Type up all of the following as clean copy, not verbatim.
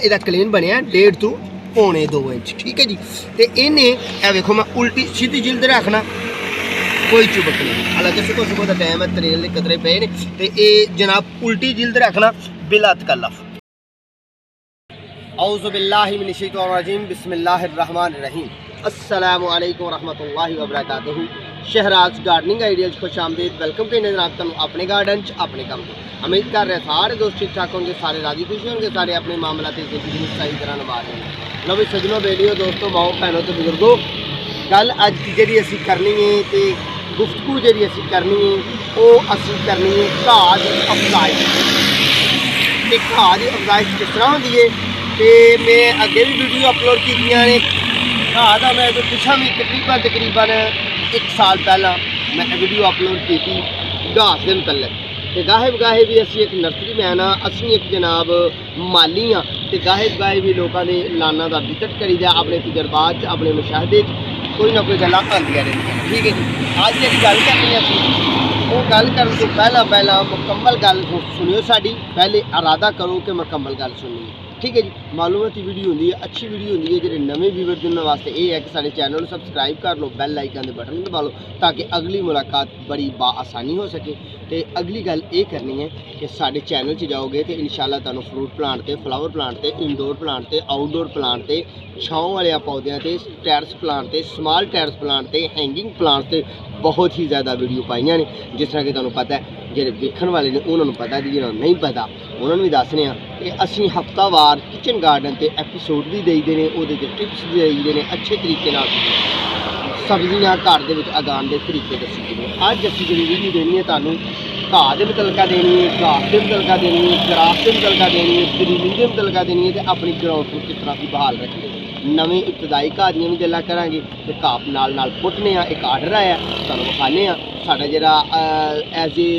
ਇਹਦਾ ਕਲੀਨ ਬਣਿਆ 1.5 ਤੋਂ पौने 2 इंच। ठीक है जी। तो इन्हें वेखो मैं उल्टी सीधी जिल्द रखना कोई चुबक नहीं, हालांकि सुबह सुबह का टाइम है, तरेल के कतरे पे ने, तो ये जनाब उल्टी जिल्द रखना बिला तकल्लुफ। औज़ु बिल्लाहि मिनश शैतानिर रजीम, बिस्मिल्लाहिर रहमानिर रहीम, अस्सलामु अलैकुम रहमतुल्लाहि व बरकातुहू। शहराज गार्डनिंग आइडियाज़ खुश आमदीद, वेलकम कहने जनाब तुम अपने गार्डन अपने काम। उम्मीद कर रहे सारे दोस्त ठीक ठाक होंगे, सारे राजी खुश होंगे, सारे अपने मामला जिंदगी में सही तरह निभा रहे हैं। लो भी सजनों बेलियो दोस्तों माओ भैनों तो बुजुर्गो, गल अज की जी असी करनी है तो गुफ्तगू जी असी करनी है वो असी करनी है घाह की अफजाइश। घाह की अफजाइश किस तरह होती है तो मैं अगे भी वीडियो अपलोड की ने। घाह का मैं जो पिछा भी तकरीबन 1 साल पहला मैं वीडियो अपलोड की थी घाह के मुतल्लिक। तो गाहे बगाहे भी असी एक नर्सरी मैन हाँ, असी एक जनाब माली हाँ, तो गाहे बगाहे भी लोगों के लाना का विजिट करी दा, अपने तजर्बात अपने मुशाहदे कोई ना कोई गल्लां आंदियां रहिंदियां। ठीक है जी। अज जी गल करनी असी वो गल करने तो पहला मुकम्मल गल सुनियो साडी, पहले इरादा करो कि मुकम्मल गल सुननी है। ठीक है जी। मालूमाती वीडियो होंगी है, अच्छी वीडियो होंगी है, जो नवे व्यूवर उन्होंने वास्ते ये है कि सारे चैनल को सबसक्राइब कर लो, बैल आइकन के बटन दबा लो ताकि अगली मुलाकात बड़ी आसानी हो सके। तो अगली गल ये करनी है कि साढ़े चैनल च जाओगे तो इंशाल्लाह तुहानू फ्रूट प्लांट से फ्लावर प्लांट से इनडोर प्लांट से आउटडोर प्लांट से छाँव वाले पौधों से टैरस प्लांट से स्मॉल टैरस प्लांट से हैंगिंग प्लांट से बहुत ही ज़्यादा वीडियो पाइया ने। जिस तरह कि तुहानू पता है जो देखने वाले ने उन्होंने पता, जिन्होंने नहीं पता उन्होंने भी दसने कि असी हफ्तावार किचन गार्डन के एपीसोड भी देते हैं, वो टिप्स भी देते हैं, अच्छे तरीके सब्जियां घर के उगाने के तरीके दसी हैं। अज असी जी वीडियो देनी है तुहानू घाह के मुतलका देनी है, घास के मुतलका देनी है, ग्रास के मुतलका देनी है, ग्रीनिंग के मुतलका देनी है, तो अपनी ग्राउंड को किस तरह की बहाल रखनी है। नवे इब्तदाई घाह दियां भी गल्लां करांगे तो घाह नाल पुट्टने एक आर्डर आया तुहानू विखाने साडा जिहड़ा एज ए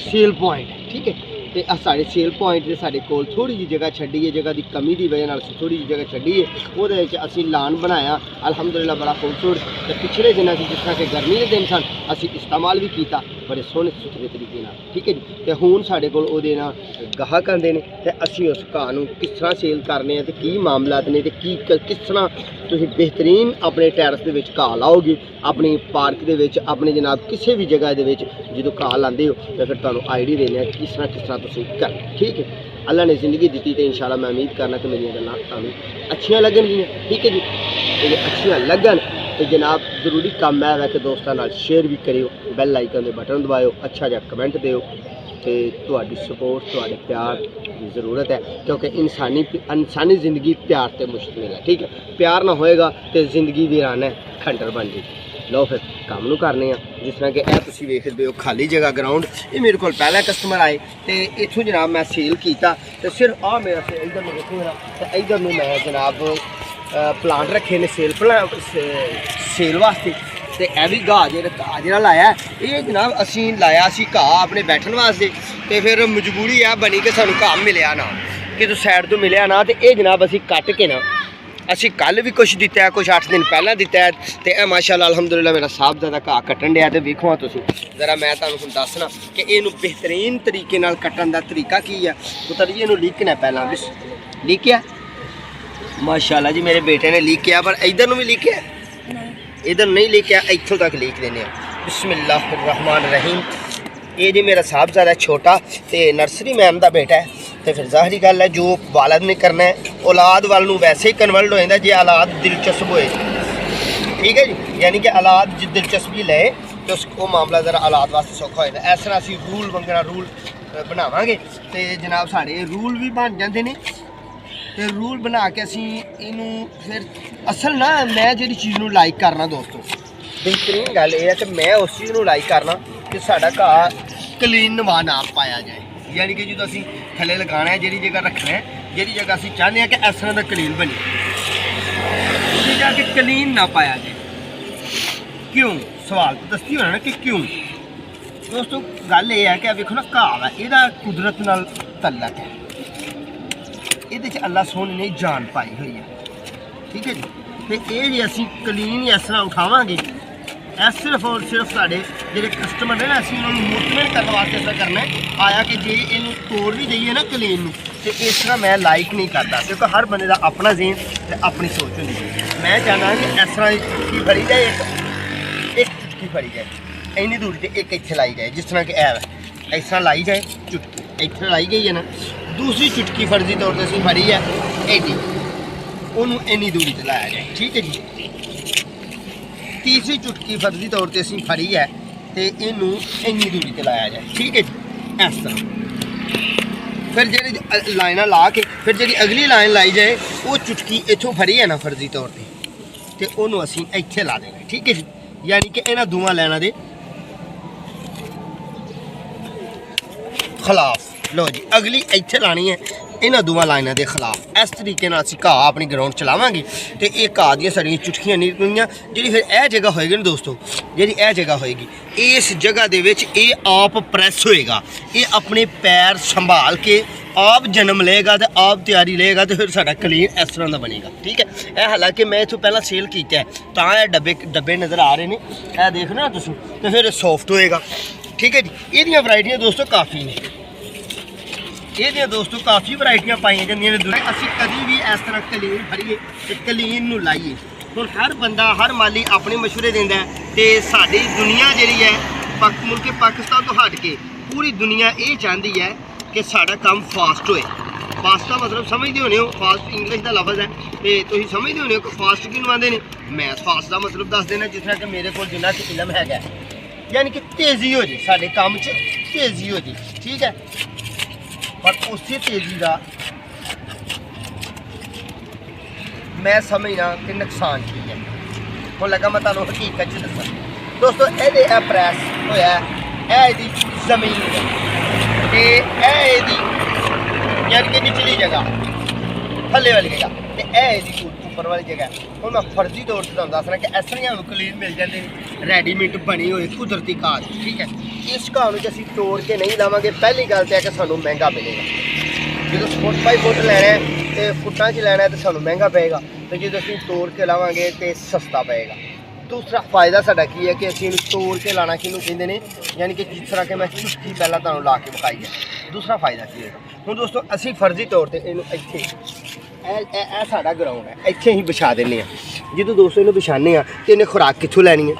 सेल पॉइंट है। ठीक है। तो साढ़े सेल पॉइंट से साढ़े कोल थोड़ी जी जगह छड्डी है, जगह की कमी की वजह से थोड़ी जी जगह छड्डी है, वो असी लान बनाया अलहमदुलिल्लाह बड़ा खूबसूरत। तो पिछले दिनों से जिस तरह के गर्मी के दिन सन असी इस्तेमाल भी किया बड़े सोहने सुथरे तरीके नाल। ठीक है जी। तो हुण साढ़े कोल ओहदे नाल गाहक आंदे ने ते असी उस घाह नूं किस तरह सेल करने ते की मामलात ने ते की किस तरह तुसीं बेहतरीन अपने टैरस दे विच घाह लाओगे, अपनी पार्क दे विच अपने जनाब किसी भी जगह दे विच जदों घाह लांदे हो तो फिर तुहानूं आइडिया देने किस तरह तुसीं करना। ठीक है। अल्लाह ने जिंदगी दी तो इंशाल्लाह मैं उम्मीद करना कि मेरी गल्लां तुहानूं अच्छियां लगणगियां। ठीक है जी। जो अच्छियां लगन तो जनाब जरूरी काम है कि दोस्तों नाल शेयर भी करियो, बैल आइकन के बटन दबाओ, अच्छा जहा कमेंट दिओ। तो तुहाडी सपोर्ट तुहाडे प्यार की ज़रूरत है, क्योंकि इंसानी ज़िंदगी प्यार से मुश्तमिल है। ठीक है। प्यार ना होएगा तो जिंदगी वीराना खंडर बन जाएगी। लो फिर काम नूं करने जिस तरह कि यह तुसीं वेखदे हो खाली जगह ग्राउंड, ये मेरे को पहला कस्टमर आए तो इत्थों जनाब मैं सेल किया तो सिर्फ आ मेरा इधर में देखो तो इधर में मैं जनाब प्लांट रखे ने सेल वास्ते। तो यह भी घाह जो लाया ये जनाब असी लाया घाह अपने बैठने वास्ते, तो फिर मजबूरी है बनी कि सानू घाह मिलया ना कि तो सैड तो मिलया ना, तो ये जनाब असी कट के ना असी कल भी कुछ दिता है, कुछ 8 दिन पहला दिता है। तो माशाअल्लाह अल्हम्दुलिल्लाह मेरा साहब ज़्यादा घाह कट्टन दिया। तो वेखो तुसीं जरा मैं तुहानूं दसना कि इनू बेहतरीन तरीके नाल कट्टन दा तरीका की है। पुत्र जी इनू लीकना पहला लीकिया माशाअल्लाह जी मेरे बेटे ने लीकिया, पर इधर नूं भी लीकिया, इधर नहीं लीकिया, इत्थों तक लीक देने। बिस्मिल्लाहिर्रहमानिर्रहीम। ये जी मेरा साहबजादा छोटा तो नर्सरी मैम का बेटा है, तो फिर ज़ाहरी गल है जो वालद ने करना है औलाद वाल नूं वैसे ही कन्वर्ट हो जाता जे औलाद दिलचस्प होए। ठीक है जी। यानी कि औलाद जो दिलचस्पी ले तो वो मामला ज़रा औलाद वास्ते सौखा हो जाता। इस तरह असीं रूल वगैरह रूल बनावांगे तो जनाब साढ़े रूल भी बन जाते हैं। तो रूल बना के असीं इनू फिर असल ना मैं जी चीज़ नूं लाइक करना दोस्तों, बेहतरीन गल यह है कि मैं उस चीज़ नूं लाइक करना कि साडा घाह क्लीन नवा ना पाया जाए। यानी कि जो असीं थल्ले लगाना है, जी जगह रखना है, जी जगह असीं चाहते हैं कि इस तरह का क्लीन बने, उस जाके क्लीन ना पाया जाए। क्यों सवाल तो दसती होना ना कि क्यों दोस्तों। गल यह है कि वेखो ना घाह है यदा कुदरत नाल तल्लक है, ये अल्लाह सोने ने जान पाई हुई है। ठीक है जी। तो ये जी असीं क्लीन इस तरह उठावांगे सिर्फ और सिर्फ साढ़े ਜਿਹੜੇ ਕਸਟਮਰ ਨੇ ਨਾ ਅਸੀਂ ਉਹਨਾਂ ਨੂੰ ਮੋਟੀਵੇਟ ਕਰਨ ਵਾਸਤੇ ਇਸ ਤਰ੍ਹਾਂ ਕਰਨਾ ਆਇਆ ਕਿ ਜੇ ਇਹਨੂੰ ਤੋੜ ਵੀ ਦਈਏ ਨਾ ਕਲੀਨ ਨੂੰ ਤੇ ਇਸ ਤਰ੍ਹਾਂ ਮੈਂ ਲਾਈਕ ਨਹੀਂ ਕਰਦਾ, ਕਿਉਂਕਿ ਹਰ ਬੰਦੇ ਦਾ ਆਪਣਾ ਜ਼ੇਨ ਤੇ ਆਪਣੀ ਸੋਚ ਹੁੰਦੀ ਹੈ। ਮੈਂ ਚਾਹੁੰਦਾ ਕਿ ਇਸ ਤਰ੍ਹਾਂ ਚੁਟਕੀ ਫੜੀ ਜਾਏ, ਇੱਕ ਚੁਟਕੀ ਫੜੀ ਜਾਏ ਇੰਨੀ ਦੂਰੀ ਤੇ, ਇੱਕ ਇੱਥੇ ਲਾਈ ਜਾਏ ਜਿਸ ਤਰ੍ਹਾਂ ਕਿ ਇਹ ਇਸ ਤਰ੍ਹਾਂ ਲਾਈ ਜਾਏ ਚੁਟਕੀ ਇੱਥੇ ਲਾਈ ਗਈ ਹੈ ਨਾ। ਦੂਸਰੀ ਚੁਟਕੀ ਫਰਜ਼ੀ ਤੌਰ 'ਤੇ ਅਸੀਂ ਫੜੀ ਹੈ ਐਡੀ, ਉਹਨੂੰ ਇੰਨੀ ਦੂਰੀ ਤੇ ਲਾਇਆ ਜਾਏ, ਠੀਕ ਹੈ ਜੀ। ਤੀਸਰੀ ਚੁਟਕੀ ਫਰਜ਼ੀ ਤੌਰ 'ਤੇ ਅਸੀਂ ਫੜੀ ਹੈ ਤੇ ਇਹਨੂੰ ਇੰਨੀ ਦੂਰੀ ਤੇ ਲਾਇਆ ਜਾਏ, ਠੀਕ ਹੈ ਜੀ, ਇਸ ਤਰ੍ਹਾਂ। ਫਿਰ ਜਿਹੜੀ ਲਾਈਨਾਂ ਲਾ ਕੇ ਫਿਰ ਜਿਹੜੀ ਅਗਲੀ ਲਾਈਨ ਲਾਈ ਜਾਏ ਉਹ ਚੁਟਕੀ ਇੱਥੋਂ ਫੜੀ ਹੈ ਨਾ ਫਰਜ਼ੀ ਤੌਰ ਤੇ ਉਹਨੂੰ ਅਸੀਂ ਇੱਥੇ ਲਾ ਦੇਣਾ, ਠੀਕ ਹੈ ਜੀ। ਯਾਨੀ ਕਿ ਇਹਨਾਂ ਦੋਵਾਂ ਲਾਈਨਾਂ ਦੇ ਖਿਲਾਫ। ਲਓ ਜੀ ਅਗਲੀ ਇੱਥੇ ਲਾਣੀ ਹੈ ਇਹਨਾਂ ਦੋਵਾਂ ਲਾਈਨਾਂ ਦੇ ਖਿਲਾਫ। ਇਸ ਤਰੀਕੇ ਨਾਲ ਅਸੀਂ ਘਾਹ ਆਪਣੀ ਗਰਾਊਂਡ ਚਲਾਵਾਂਗੇ ਤੇ ਇਹ ਘਾਹ ਦੀਆਂ ਸਾਡੀਆਂ ਚੁਟਕੀਆਂ ਨਿਕਲਣਗੀਆਂ। ਜਿਹੜੀ ਫਿਰ ਇਹ ਜਗ੍ਹਾ ਹੋਏਗੀ ਨਾ ਦੋਸਤੋ, ਜਿਹੜੀ ਇਹ ਜਗ੍ਹਾ ਹੋਏਗੀ, ਇਸ ਜਗ੍ਹਾ ਦੇ ਵਿੱਚ ਇਹ ਆਪ ਪ੍ਰੈਸ ਹੋਏਗਾ, ਇਹ ਆਪਣੇ ਪੈਰ ਸੰਭਾਲ ਕੇ ਆਪ ਜਨਮ ਲਏਗਾ ਤੇ ਆਪ ਤਿਆਰੀ ਲਏਗਾ ਤੇ ਫਿਰ ਸਾਡਾ ਕਲੀਨ ਇਸ ਤਰ੍ਹਾਂ ਦਾ ਬਣੇਗਾ, ਠੀਕ ਹੈ। ਇਹ ਹਾਲਾਂਕਿ ਮੈਂ ਇੱਥੋਂ ਪਹਿਲਾਂ ਸੇਲ ਕੀਤਾ ਹੈ ਤਾਂ ਇਹ ਡੱਬੇ ਨਜ਼ਰ ਆ ਰਹੇ ਨੇ, ਇਹ ਦੇਖ ਨਾ ਤੁਸੀਂ, ਤੇ ਫਿਰ ਸੌਫਟ ਹੋਏਗਾ, ਠੀਕ ਹੈ ਜੀ। ਇਹਦੀਆਂ ਵੈਰਾਈਟੀਆਂ ਦੋਸਤੋ ਕਾਫੀ ਨੇ, ਇਹਦੀਆਂ ਦੋਸਤੋ ਕਾਫੀ ਵੈਰਾਈਟੀਆਂ ਪਾਈਆਂ ਜਾਂਦੀਆਂ ਨੇ। ਅਸੀਂ ਕਦੀ ਵੀ ਇਸ ਤਰ੍ਹਾਂ ਕਲੀਨ ਫੜੀਏ ਤੇ ਕਲੀਨ ਨੂੰ ਲਾਈਏ। ਹੁਣ ਹਰ ਬੰਦਾ ਹਰ ਮਾਲੀ ਆਪਣੇ ਮਸ਼ਵਰੇ ਦਿੰਦਾ ਤੇ ਸਾਡੀ ਦੁਨੀਆ ਜਿਹੜੀ ਹੈ ਮੁਲਕ ਪਾਕਿਸਤਾਨ ਤੋਂ ਹਟ ਕੇ ਪੂਰੀ ਦੁਨੀਆ ਇਹ ਚਾਹੁੰਦੀ ਹੈ ਕਿ ਸਾਡਾ ਕੰਮ ਫਾਸਟ ਹੋਏ। ਫਾਸਟ ਦਾ ਮਤਲਬ ਸਮਝਦੇ ਹੋਣੇ ਹੋ, ਫਾਸਟ ਇੰਗਲਿਸ਼ ਦਾ ਲਫ਼ਜ਼ ਹੈ ਤੇ ਤੁਸੀਂ ਸਮਝਦੇ ਹੋਣੇ ਹੋ ਕਿ ਫਾਸਟ ਕਿਹਨੂੰ ਆਉਂਦੇ ਨੇ। ਮੈਂ ਫਾਸਟ ਦਾ ਮਤਲਬ ਦੱਸ ਦੇਣਾ ਜਿਸ ਤਰ੍ਹਾਂ ਕਿ ਮੇਰੇ ਕੋਲ ਜਿੰਨਾ ਕਿ ਇਲਮ ਹੈਗਾ, ਯਾਨੀ ਕਿ ਤੇਜ਼ੀ ਹੋ ਜੇ, ਸਾਡੇ ਕੰਮ 'ਚ ਤੇਜ਼ੀ ਹੋ ਜੇ, ਠੀਕ ਹੈ। ਪਰ ਉਸੇ ਤੇਜ਼ੀ ਦਾ ਮੈਂ ਸਮਝਣਾ ਕਿ ਨੁਕਸਾਨ ਕੀ ਹੈ। ਹੁਣ ਲੱਗਾ ਮੈਂ ਤੁਹਾਨੂੰ ਹਕੀਕਤ 'ਚ ਦੱਸਾਂ ਦੋਸਤੋ। ਇਹਦੇ ਇਹ ਪ੍ਰੈਸ ਹੋਇਆ, ਇਹ ਇਹਦੀ ਜ਼ਮੀਨ ਹੈ ਤੇ ਇਹ ਇਹਦੀ ਯਾਨੀ ਕਿ ਨਿਚਲੀ ਜਗ੍ਹਾ, ਥੱਲੇ ਵਾਲੀ ਜਗ੍ਹਾ, ਤੇ ਇਹ ਇਹਦੀ ਉੱਪਰ ਵਾਲੀ ਜਗ੍ਹਾ। ਹੁਣ ਮੈਂ ਫਰਜ਼ੀ ਤੌਰ 'ਤੇ ਤੁਹਾਨੂੰ ਦੱਸਣਾ ਕਿ ਇਸ ਤਰ੍ਹਾਂ ਨੂੰ ਕਲੀਨ ਮਿਲ ਜਾਂਦੇ ਨੇ ਰੈਡੀਮੇਡ ਬਣੀ ਹੋਈ ਕੁਦਰਤੀ ਘਾਹ, ਠੀਕ ਹੈ। ਇਸ ਘਾਹ ਨੂੰ ਜੇ ਅਸੀਂ ਤੋੜ ਕੇ ਨਹੀਂ ਲਾਵਾਂਗੇ, ਪਹਿਲੀ ਗੱਲ ਤਾਂ ਹੈ ਕਿ ਸਾਨੂੰ ਮਹਿੰਗਾ ਮਿਲੇਗਾ। ਜਦੋਂ ਫੁੱਟ ਬਾਈ ਫੁੱਟ ਲੈਣਾ ਹੈ ਤੇ ਫੁੱਟਾਂ 'ਚ ਲੈਣਾ ਤਾਂ ਸਾਨੂੰ ਮਹਿੰਗਾ ਪਏਗਾ, ਤੇ ਜਦੋਂ ਅਸੀਂ ਤੋੜ ਕੇ ਲਾਵਾਂਗੇ ਤੇ ਸਸਤਾ ਪਏਗਾ। ਦੂਸਰਾ ਫਾਇਦਾ ਸਾਡਾ ਕੀ ਹੈ ਕਿ ਅਸੀਂ ਇਹਨੂੰ ਤੋੜ ਕੇ ਲਾਣਾ ਕਿਹਨੂੰ ਕਹਿੰਦੇ ਨੇ, ਯਾਨੀ ਕਿ ਜਿਸ ਤਰ੍ਹਾਂ ਕਿ ਮੈਂ ਚੁਟਕੀ ਪਹਿਲਾਂ ਤੁਹਾਨੂੰ ਲਾ ਕੇ ਵਿਖਾਈ ਹੈ। ਦੂਸਰਾ ਫਾਇਦਾ ਕੀ ਹੋਏਗਾ, ਹੁਣ ਦੋਸਤੋ ਅਸੀਂ ਫਰਜ਼ੀ ਤੌਰ 'ਤੇ ਇਹਨੂੰ ਇੱਥੇ ਇਹ ਸਾਡਾ ਗਰਾਊਂਡ ਹੈ, ਇੱਥੇ ਹੀ ਵਿਛਾ ਦਿੰਦੇ ਹਾਂ। ਜਦੋਂ ਦੋਸਤੋ ਇਹਨੂੰ ਵਿਛਾਉਂਦੇ ਹਾਂ ਤਾਂ ਇਹਨੇ ਖੁਰਾਕ ਕਿੱਥੋਂ ਲੈਣੀ ਹੈ।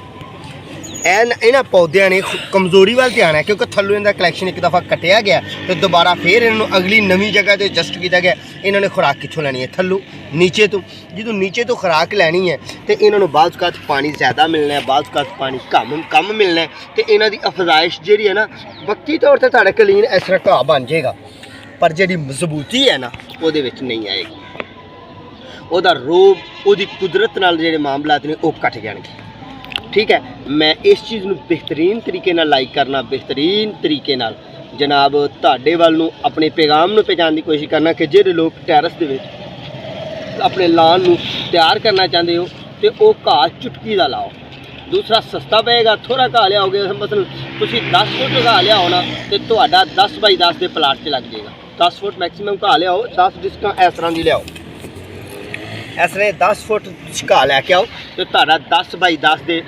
ਇਹਨਾਂ ਪੌਦਿਆਂ ਨੇ ਕਮਜ਼ੋਰੀ ਵੱਲ ਧਿਆਨ ਹੈ, ਕਿਉਂਕਿ ਥੱਲੋਂ ਇਹਦਾ ਕਲੈਕਸ਼ਨ ਇੱਕ ਦਫਾ ਕੱਟਿਆ ਗਿਆ ਤੇ ਦੁਬਾਰਾ ਫਿਰ ਇਹਨਾਂ ਨੂੰ ਅਗਲੀ ਨਵੀਂ ਜਗ੍ਹਾ 'ਤੇ ਐਡਜਸਟ ਕੀਤਾ ਗਿਆ। ਇਹਨਾਂ ਨੇ ਖੁਰਾਕ ਕਿੱਥੋਂ ਲੈਣੀ ਹੈ, ਥੱਲੋਂ, ਨੀਚੇ ਤੋਂ। ਜਦੋਂ ਨੀਚੇ ਤੋਂ ਖੁਰਾਕ ਲੈਣੀ ਹੈ ਤੇ ਇਹਨਾਂ ਨੂੰ ਬਾਅਦ ਕਾਤ ਪਾਣੀ ਜ਼ਿਆਦਾ ਮਿਲਣਾ ਹੈ, ਬਾਅਦ ਕਾਤ ਪਾਣੀ ਕਮ ਮਿਲਣਾ ਹੈ, ਤੇ ਇਹਨਾਂ ਦੀ ਅਫਜ਼ਾਇਸ਼ ਜਿਹੜੀ ਹੈ ਨਾ ਵਕਤੀ ਤੌਰ 'ਤੇ ਤੁਹਾਡਾ ਕਲੀਨ ਇਸ ਤਰ੍ਹਾਂ ਘਾਹ ਬਣ ਜਾਏਗਾ, ਪਰ ਜਿਹੜੀ ਮਜ਼ਬੂਤੀ ਹੈ ਨਾ ਉਹਦੇ ਵਿੱਚ ਨਹੀਂ ਆਏਗੀ। ਉਹਦਾ ਰੋਬ, ਉਹਦੀ ਕੁਦਰਤ ਨਾਲ ਜਿਹੜੇ ਮਾਮਲਾਤ ਨੇ ਉਹ ਘਟ ਜਾਣਗੇ, ਠੀਕ ਹੈ। ਮੈਂ ਇਸ ਚੀਜ਼ ਨੂੰ ਬਿਹਤਰੀਨ ਤਰੀਕੇ ਨਾਲ ਲਾਈਕ ਕਰਨਾ, ਬਿਹਤਰੀਨ ਤਰੀਕੇ ਨਾਲ ਜਨਾਬ ਤੁਹਾਡੇ ਵੱਲ ਨੂੰ ਆਪਣੇ ਪੈਗਾਮ ਨੂੰ ਪਹੁੰਚਾਉਣ ਦੀ ਕੋਸ਼ਿਸ਼ ਕਰਨਾ ਕਿ ਜਿਹੜੇ ਲੋਕ ਟੈਰਸ ਦੇ ਵਿੱਚ ਆਪਣੇ ਲਾਨ ਨੂੰ ਤਿਆਰ ਕਰਨਾ ਚਾਹੁੰਦੇ ਹੋ ਤੇ ਉਹ ਘਾਹ ਚੁਟਕੀ ਦਾ ਲਾਓ। ਦੂਸਰਾ ਸਸਤਾ ਪਏਗਾ, ਥੋੜ੍ਹਾ ਘਾਹ ਲਿਆਓਗੇ, ਮਤਲਬ ਤੁਸੀਂ 10 ਫੁੱਟ ਘਾਹ ਲਿਆਓ ਨਾ ਤੇ ਤੁਹਾਡਾ 10 ਬਾਈ 10 ਦੇ ਪਲਾਟ 'ਚ ਲੱਗ ਜਾਏਗਾ। 10 ਫੁੱਟ ਮੈਕਸੀਮਮ ਘਾਹ ਲਿਆਓ, 10 ਡਿਸਕਾਂ ਇਸ ਤਰ੍ਹਾਂ ਦੀ ਲਿਆਓ, ਇਸ ਤਰ੍ਹਾਂ 10 ਫੁੱਟ ਘਾਹ ਲੈ ਕੇ ਆਓ ਤੇ ਤੁਹਾਡਾ 10 ਬਾਈ 10 ਦੇ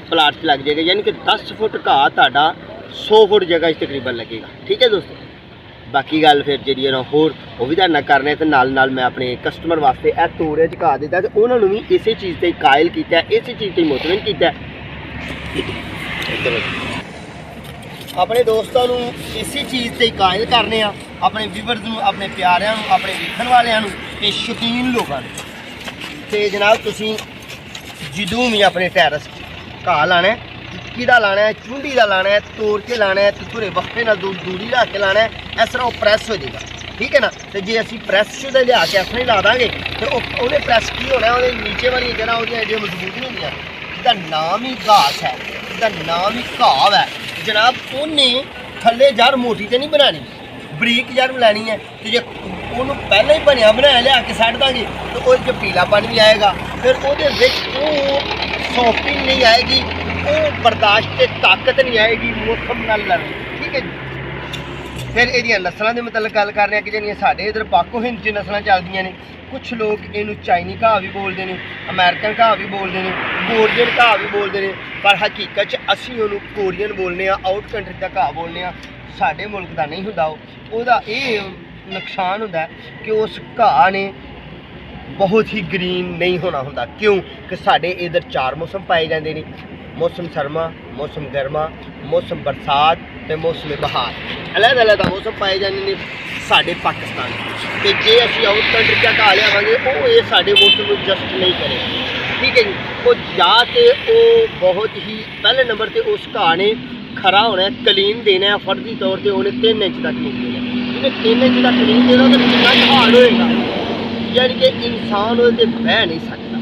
ਪਲਾਟ 'ਚ ਲੱਗ ਜਾਏਗਾ, ਯਾਨੀ ਕਿ 10 ਫੁੱਟ ਘਾਹ ਤੁਹਾਡਾ 100 ਫੁੱਟ ਜਗ੍ਹਾ 'ਚ ਤਕਰੀਬਨ ਲੱਗੇਗਾ, ਠੀਕ ਹੈ ਦੋਸਤੋ। ਬਾਕੀ ਗੱਲ ਫਿਰ ਜਿਹੜੀ ਹੈ ਨਾ ਹੋਰ ਉਹ ਵੀ ਤੁਹਾਡੇ ਨਾਲ ਕਰਨੇ ਤੇ ਨਾਲ ਮੈਂ ਆਪਣੇ ਕਸਟਮਰ ਵਾਸਤੇ ਇਹ ਤੋੜੇ 'ਚ ਘਾਹ ਦਿੱਤਾ ਤੇ ਉਹਨਾਂ ਨੂੰ ਵੀ ਇਸੇ ਚੀਜ਼ 'ਤੇ ਕਾਇਲ ਕੀਤਾ, ਇਸੇ ਚੀਜ਼ 'ਤੇ ਮੋਟੀਵੇਟ ਕੀਤਾ। ਆਪਣੇ ਦੋਸਤਾਂ ਨੂੰ ਇਸੇ ਚੀਜ਼ 'ਤੇ ਕਾਇਲ ਕਰਨੇ ਆ, ਆਪਣੇ ਵੀਵਰਸ ਨੂੰ, ਆਪਣੇ ਪਿਆਰਿਆਂ ਨੂੰ, ਆਪਣੇ ਵੇਖਣ ਵਾਲਿਆਂ ਨੂੰ ਤੇ ਸ਼ੌਕੀਨ ਲੋਕਾਂ ਨੂੰ। ਤੇ ਜਨਾਬ ਤੁਸੀਂ ਜਦੋਂ ਵੀ ਆਪਣੇ ਟੈਰਸ ਘਾਹ ਲਾਣਾ, ਚੁਟਕੀ ਦਾ ਲਾਣਾ ਹੈ, ਚੁੰਡੀ ਦਾ ਲਾਣਾ ਹੈ, ਤੋੜ ਕੇ ਲਾਣਾ ਹੈ ਤੇ ਥੋੜ੍ਹੇ ਵਕਫੇ ਨਾਲ ਦੂਰੀ ਰੱਖ ਕੇ ਲਾਣਾ ਹੈ, ਇਸ ਤਰ੍ਹਾਂ ਉਹ ਪ੍ਰੈਸ ਹੋ ਜਾਏਗਾ, ਠੀਕ ਹੈ ਨਾ। ਤੇ ਜੇ ਅਸੀਂ ਪ੍ਰੈਸ ਸ਼ੁਦਾ ਲਿਆ ਕੇ ਇਸ ਤਰ੍ਹਾਂ ਹੀ ਲਾ ਦਾਂਗੇ ਤੇ ਉਹਨੇ ਪ੍ਰੈਸ ਕੀ ਹੋਣਾ, ਉਹਦੇ ਨੀਚੇ ਵਾਲੀਆਂ ਜਗ੍ਹਾ ਉਹਦੀਆਂ ਐਡੀਆਂ ਮਜ਼ਬੂਤ ਨਹੀਂ ਹੁੰਦੀਆਂ। ਜਿਹਦਾ ਨਾਮ ਹੀ ਘਾਸ ਹੈ, ਜਿਹਦਾ ਨਾਮ ਹੀ ਘਾਹ ਹੈ ਜਨਾਬ, ਉਹਨੇ ਥੱਲੇ ਜੜ ਮੋਟੀ ਤੇ ਨਹੀਂ ਬਣਾਉਣੀ, ਬਰੀਕ ਜੜ ਲੈਣੀ ਹੈ। ਤੇ ਜੇ ਉਹਨੂੰ ਪਹਿਲਾਂ ਹੀ ਬਣਿਆ ਬਣਾਇਆ ਲਿਆ ਕੇ ਛੱਡ ਦਾਂਗੇ ਤਾਂ ਉਹਦੇ 'ਚ ਪੀਲਾਪਨ ਵੀ ਆਏਗਾ, ਫਿਰ ਉਹਦੇ ਵਿੱਚ ਉਹ ਸੌਫਟਿੰਗ ਨਹੀਂ ਆਏਗੀ, ਉਹ ਬਰਦਾਸ਼ਤ ਤੇ ਤਾਕਤ ਨਹੀਂ ਆਏਗੀ ਮੌਸਮ ਨਾਲ ਲੜਨ, ਠੀਕ ਹੈ ਜੀ। फिर ये नस्लों के मतलब गल कर रहे हैं कि जिहड़ियां साडे इधर पाको हिंद च नस्लां चलदियां ने। कुछ लोग इनू चाइनी घाह भी बोलते हैं, अमेरिकन घाह भी बोलते हैं, कोरियन घाह भी बोलते हैं, पर हकीकत च असीं उहनूं कोरियन बोलने आ, आउट कंट्री का घाह बोलने आ। साडे मुल्क का नहीं हुंदा, ओहदा ये नुकसान हुंदा कि उस घाह ने बहुत ही ग्रीन नहीं होना होंदा। क्यों कि साडे इधर 4 मौसम पाए जाते हैं, मौसम सरमा, मौसम गर्मा, मौसम बरसात ते मौसम बहार, अलग अलग मौसम पाए जाते हैं साडे पाकिस्तान। तो जे असीं आउट कंट्री का घाह लियावांगे वो ये साडे मौसम को जस्ट नहीं करेगा। ठीक है जी। वो या तो वो बहुत ही पहले नंबर पर उस घाह ने खरा होना है, कलीन देना है, फर्जी तौर पर उन्हें 3 इंच का कलीन देना है। जिन्हें 3 इंच का कलीन देना तो कितना हार्ड होएगा, यानी कि इंसान वो बह नहीं सकता,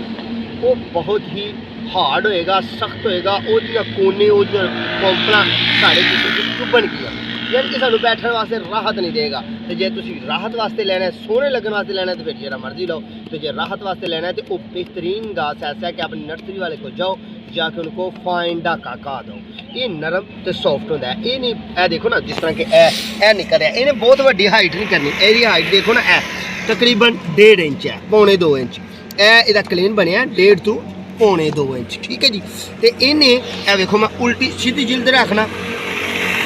वो बहुत ही हार्ड होएगा, सख्त होएगा, वो कोने वो कौंपना साढ़े जिसम की चुभन गया, यानी कि सानू बैठने वास्ते राहत नहीं देगा। तो जे तुम राहत वास्ते लेना है, सोहने लगन वास्ते लेना है तो फिर जरा मर्जी लो। तो जे राहत वास्ते लेना है तो वो बेहतरीन घास ऐसा है कि अपनी नर्सरी वाले को जाओ, जाके उनको फाइन डाका घाह दो। ये नरम तो सॉफ्ट होता है, ये नहीं ए देखो ना जिस तरह के ए निकल रहा है, इन्हें बहुत वड्डी हाइट नहीं करनी, एदी हाइट देखो ना ए तकरीबन 1.5 इंच है, 1.25 इंच एदा क्लीन बनया 1.5 to 1.25 इंच। ठीक है जी। तो इन्हें ए देखो मैं उल्टी सीधी जिल्द रखना,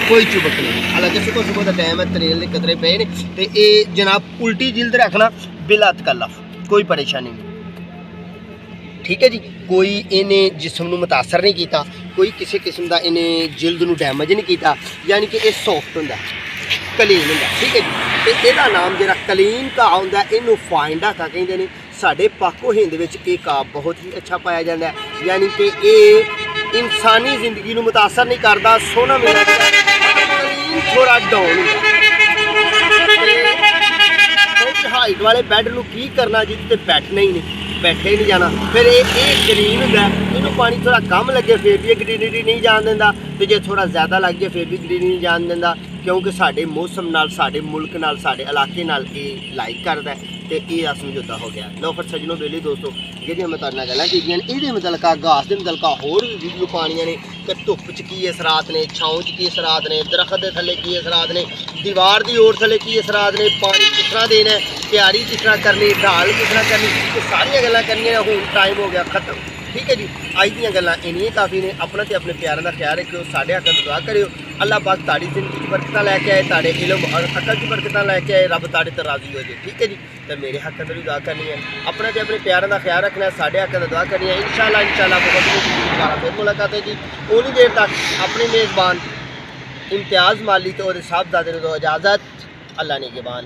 कोई चुबक नहीं, हालांकि सुबह सुबह का टाइम है, तरेल के कतरे पे ने, तो ये जनाब उल्टी जिल्द रखना बिला तकल्लफ, कोई परेशानी नहीं। ठीक है जी। कोई इन्हें जिसम को मुतासर नहीं किया, कोई किसी किस्म का इन्हें जिल्द को डैमेज नहीं किया, यानी कि यह सॉफ्ट होंदा, कलीन होंदा। ठीक है जी। तो यदा नाम जो कलीन घाह होंदा, इनू फाइन ढाका कहते हैं। साडे पाको हिंद में ये घाह बहुत ही अच्छा पाया जाता है, यानी कि ये इंसानी जिंदगी को मुतासर नहीं करता, सोहना मिलता, कलीन थोड़ा डाउन होंदा। हाइट वाले बैड को की करना जिससे बैठना ही नहीं, बैठे ही नहीं जाना। फिर ये ग्रीन होंदा, इनू पानी थोड़ा कम लगे फिर भी ग्रीनरी नहीं जान देंदा, तो जो थोड़ा ज़्यादा लग जाए फिर भी ग्रीनरी नहीं जान देंदा, क्योंकि साडे मौसम नाल, साडे मुल्क नाल, साडे इलाके नाल ये लाइक करता है। तो ये समझौता हो गया। लो फिर सजनों बेली दोस्तों जी मैं तुहाडे नाल गल्लां कीतियां ने, इहदे मुतलका घास के मुतलका होर भी वीडियो पानियां ने कि धुप्प च की असरात ने, छाँव च की असरात ने, दरख्त के थल्ले की असरात ने, दीवार की ओर थल्ले की असरात ने, पानी किस तरह देना है, तैयारी किस तरह करनी, ढाल किस तरह करनी, ये सारियां गल्लां करनियां हुण टाइम हो गया खत्म। ठीक है जी। अज दी गल्लां इन्नियां काफ़ी ने। अपना ते अपने प्यारों का ख्याल रखियो, साढ़े हक दुआ करियो, अल्लाह पाक ताड़ी जिंदगी बरकत लैके आए, ताड़े इलम और अकल की बरकत लैके आए, रब ताड़े तो राजी हो जाए। ठीक है जी। तो मेरे हक अंदर भी दुआ करनी है, अपने ते अपने प्यारों का ख्याल रखना है, साढ़े हक अंदर दुआ करनी है। इंशाअल्लाह बहुत दोबारा फिर मुलाकात है जी। उन्नी देर तक अपने मेज़बान इम्तियाज़ माली तो साहबजादे को दो इजाज़त। अल्लाह ने के बान।